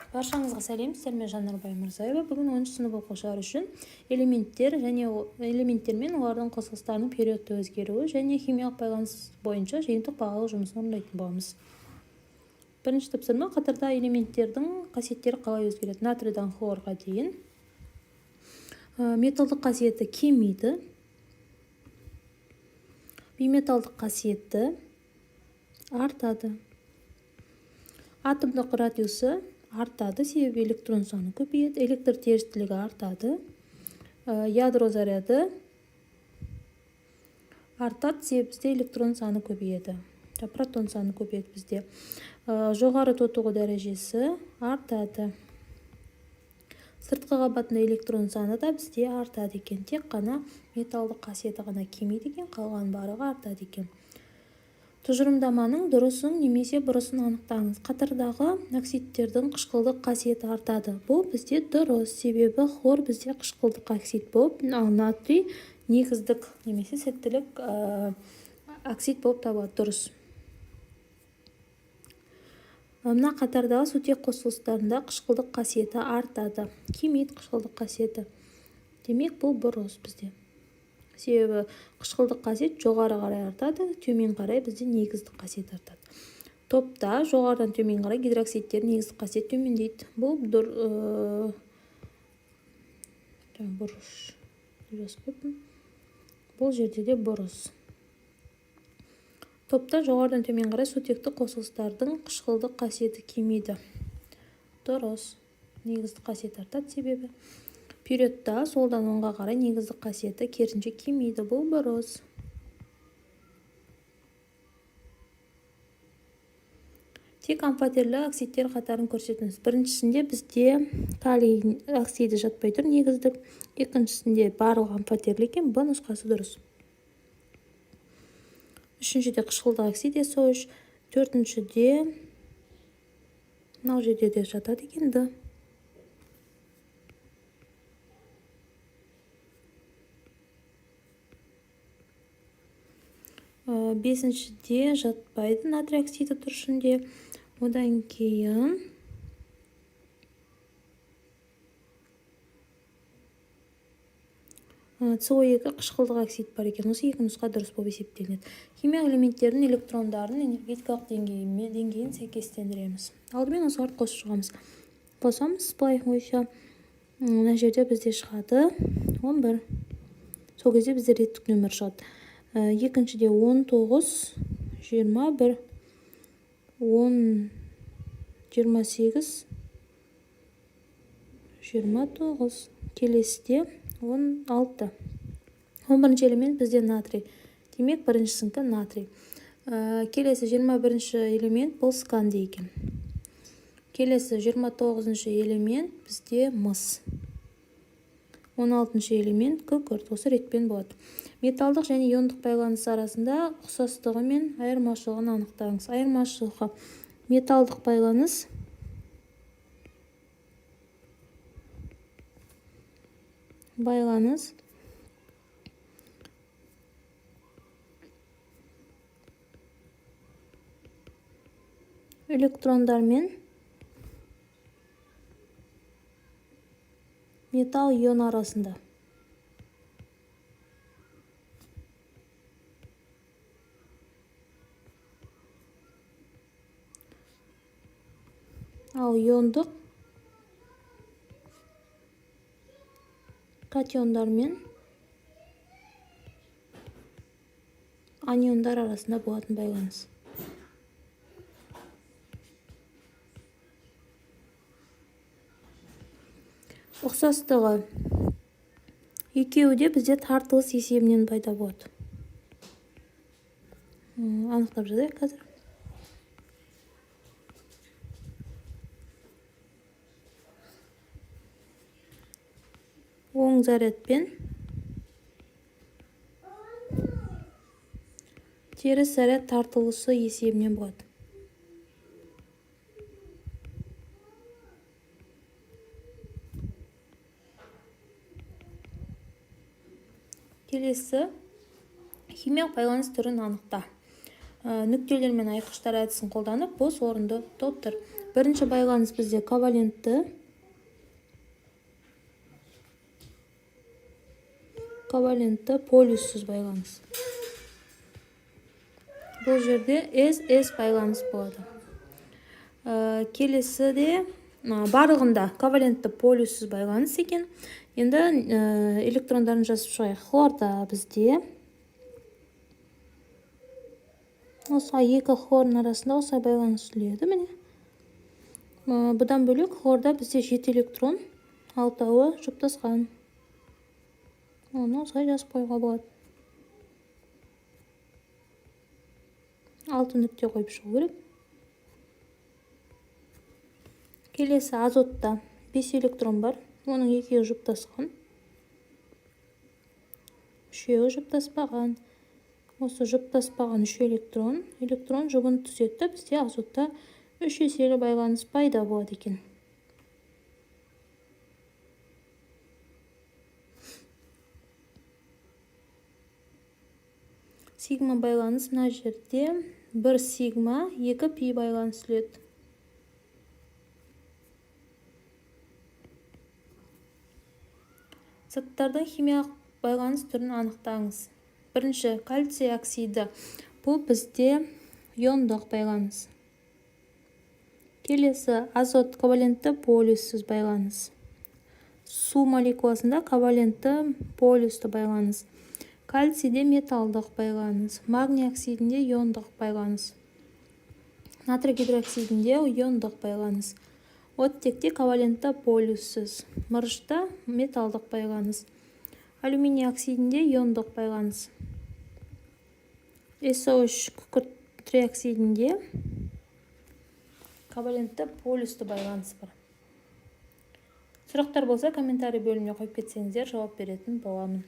Баршаңызға сәлем, сіздермен Жанарбай Мырзаева. Бүгін 10 сынып оқушылары үшін элементтер мен олардың қосылыстарының периодты өзгеруі және химиялық байланыс бойынша жиынтық бағалау жұмысын орындайтын боламыз. Бірінші тапсырма: қатарда элементтердің қасиеттері қалай өзгереді? Натрийдан хлорға дейін. Металдық қасиеті кемиді. Биметалдық қасиеті артады. Атомдық радиусы артады, себебі электрон саны көбейеді. Электр терістілігі артады. Ядро заряды артады, себебі бізде электрон саны көбейеді. Протон саны көбейеді бізде. Жоғары тотығу дәрежесі артады. Сыртқы қабатында электрон саны да бізде артады екен. Тек қана металдық қасиеті ғана кемиді екен, қалған барлығы артады екен. Тұжырымдаманың дұрысын немесе бұрысын анықтаңыз. Қатардағы оксидтердің қышқылдық қасиеті артады. Бұл бізде дұрыс, себебі хлор бізде қышқылдық оксид болып, ал натрий негіздік немесе сәттілік оксид болып табылады. Дұрыс. Мына қатардағы сутек қосылыстарында қышқылдық қасиеті артады. Кемиді қышқылдық қасиеті. Демек, бұл бұрыс бізде. Себебі қышқылдық қасиет жоғары қарай артады, төмен қарай бізде негіздік қасиет артады. Топта жоғарыдан төмен қарай гидроксидтер негіздік қасиет төмендейді. Бұл бұрыш. Бұл жерде де бұрыс. Топта жоғарыдан төмен қарай сутекті қосылыстардың қышқылдық қасиеті кемиді. Дұрыс. Негіздік қасиет артады, себебі. Периодта солдан оңға қарай негіздік қасиеті керісінше кемиді. Бұл бұрыс. Тек амфотерлі оксидтер қатарын көрсетіңіз. Біріншісінде бізде калий оксиді жатпай тұр, негіздік. Екіншісінде барлық амфотерлі екен, Б нұсқасы дұрыс. Үшіншіде қышқылдық оксид SO3, төртіншіде мынау жерде де жатады екен, Д. Бесіншіде жатпайды, натрий оксиді тұр ішінде. Одан кейін SO2 қышқылдық оксид бар екен. Осы екі нұсқа дұрыс болып есептелінеді. Химия элементтердің электрондарын энергетикалық деңгейін сәйкестендіреміз. Алдымен осыларды қосып шығамыз. Қосамыз былай ойша. Мына жерде бізде шығады 11. Сол кезде бізде реттік нөмір шығады. Екіншіде 19, 21, 10, 28, 29. Келесіде 16. 11-ші элемент бізде натрий. Демек, біріншісінікі натрий. Келесі 21-ші элемент бұл скандий екен. Келесі 29-ші элемент бізде мыс. 16-ші элемент күкірт. Осы ретпен болады. Металдық және иондық байланыс арасында ұқсастығы мен айырмашылығын анықтаңыз. Айырмашылығы: металдық байланыс электрондар мен металл ион арасында. Ал иондық катиондар мен аниондар арасында болатын байланыс. Ұқсастығы: екеуі де бізде тартылыс есебінен пайда болады. Анықтап жазайық қазір. Оң зарядпен теріс заряд тартылысы есебінен болады. Келесі химиялық байланыс түрін анықта. Нүктелер мен айқыштар әдісін қолданып бос орынды толтыр. Бірінші байланыс бізде ковалентті. Ковалентті полюссіз байланыс. Бұл жерде S байланыс болады. Келесі де барлығында ковалентті полюссіз байланыс екен. Енді электрондарын жазып шығайық. Хлорда бізде осылай екі хлордың арасында осылай байланыс түзіледі. Міне. Бұдан бөлек хлорда бізде 7 электрон, 6-ы жұптасқан. Оны осылай жазып қоюға болады. 6 нүкте қойып шығу керек. Келесі азотта 5 электрон бар. Оның 2-і жұптасқан. 3-і жұптаспаған. Осы жұптаспаған 3 электрон жұбын түзетті. Бізде азотта 3 еселі байланыс пайда болады екен. Сигма байланыс мына жерде 1 сигма 2 пи байланыс түзіледі. Заттардың химиялық байланыс түрін анықтаңыз. Бірінші кальций оксиді. Бұл бізде иондық байланыс. Келесі азот ковалентті полюссіз байланыс. Су молекуласында ковалентті полюсті байланыс. Кальцийде металдық байланыс. Магний оксидінде иондық байланыс. Натрий гидроксидінде иондық байланыс. Оттекте ковалентті полюссіз. Мырышта металдық байланыс. Алюминий оксидінде иондық байланыс. SO3 күкірт триоксидінде ковалентті полюсті байланыс бар. Сұрақтар болса, комментарий бөліміне қойып кетсеңіздер, жауап беретін боламын.